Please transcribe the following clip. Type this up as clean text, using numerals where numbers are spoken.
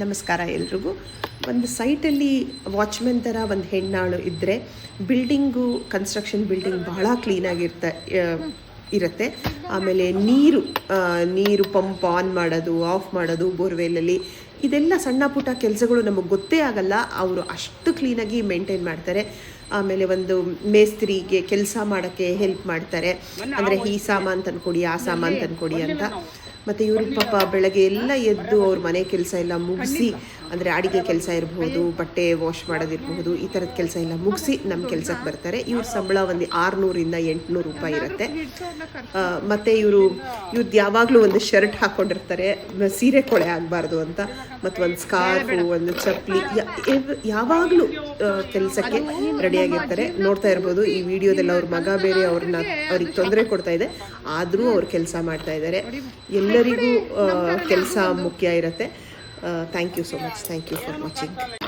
ನಮಸ್ಕಾರ ಎಲ್ರಿಗೂ. ಒಂದು ಸೈಟಲ್ಲಿ ವಾಚ್ಮೆನ್ ಥರ ಒಂದು ಹೆಣ್ಣಾಳು ಇದ್ದರೆ ಬಿಲ್ಡಿಂಗು ಕನ್ಸ್ಟ್ರಕ್ಷನ್ ಬಿಲ್ಡಿಂಗ್ ಬಹಳ ಇರುತ್ತೆ. ಆಮೇಲೆ ನೀರು ಪಂಪ್ ಆನ್ ಮಾಡೋದು, ಆಫ್ ಮಾಡೋದು, ಬೋರ್ವೆಲಲ್ಲಿ ಇದೆಲ್ಲ ಸಣ್ಣ ಪುಟ್ಟ ಕೆಲಸಗಳು ನಮಗೆ ಗೊತ್ತೇ ಆಗಲ್ಲ. ಅವರು ಅಷ್ಟು ಕ್ಲೀನಾಗಿ ಮೇಂಟೈನ್ ಮಾಡ್ತಾರೆ. ಆಮೇಲೆ ಒಂದು ಮೇಸ್ತ್ರಿಗೆ ಕೆಲಸ ಮಾಡೋಕ್ಕೆ ಹೆಲ್ಪ್ ಮಾಡ್ತಾರೆ. ಅಂದರೆ ಈ ಸಾಮಾನು ತಂದ್ಕೊಡಿ, ಆ ಸಾಮಾನು ತಂದ್ಕೊಡಿ ಅಂತ. ಮತ್ತು ಇವರು ಪಾಪ ಬೆಳಗ್ಗೆ ಎಲ್ಲ ಎದ್ದು ಅವ್ರ ಮನೆ ಕೆಲಸ ಎಲ್ಲ ಮುಗಿಸಿ, ಅಂದರೆ ಅಡುಗೆ ಕೆಲಸ ಇರಬಹುದು, ಬಟ್ಟೆ ವಾಶ್ ಮಾಡೋದಿರಬಹುದು, ಈ ಥರದ ಕೆಲಸ ಎಲ್ಲ ಮುಗಿಸಿ ನಮ್ಮ ಕೆಲಸಕ್ಕೆ ಬರ್ತಾರೆ. ಇವ್ರ ಸಂಬಳ ಒಂದು 600ರಿಂದ 800 ರೂಪಾಯಿ ಇರುತ್ತೆ. ಮತ್ತು ಇವ್ರದ್ದು ಯಾವಾಗಲೂ ಒಂದು ಶರ್ಟ್ ಹಾಕ್ಕೊಂಡಿರ್ತಾರೆ, ಸೀರೆ ಕೊಳೆ ಆಗಬಾರ್ದು ಅಂತ. ಮತ್ತು ಒಂದು ಸ್ಕಾರ್ಫು, ಒಂದು ಚಪ್ಪಲಿ, ಯಾವಾಗಲೂ ಕೆಲಸಕ್ಕೆ ರೆಡಿಯಾಗಿರ್ತಾರೆ. ನೋಡ್ತಾ ಇರ್ಬೋದು ಈ ವಿಡಿಯೋದಲ್ಲಿ ಅವ್ರ ಮಗ ಬೇರೆ ಅವ್ರಿಗೆ ತೊಂದರೆ ಕೊಡ್ತಾ ಇದೆ, ಆದರೂ ಅವ್ರು ಕೆಲಸ ಮಾಡ್ತಾ ಇದ್ದಾರೆ. ಎಲ್ಲರಿಗೂ ಕೆಲಸ ಮುಖ್ಯ ಇರುತ್ತೆ. Thank you so much. Thank you for watching.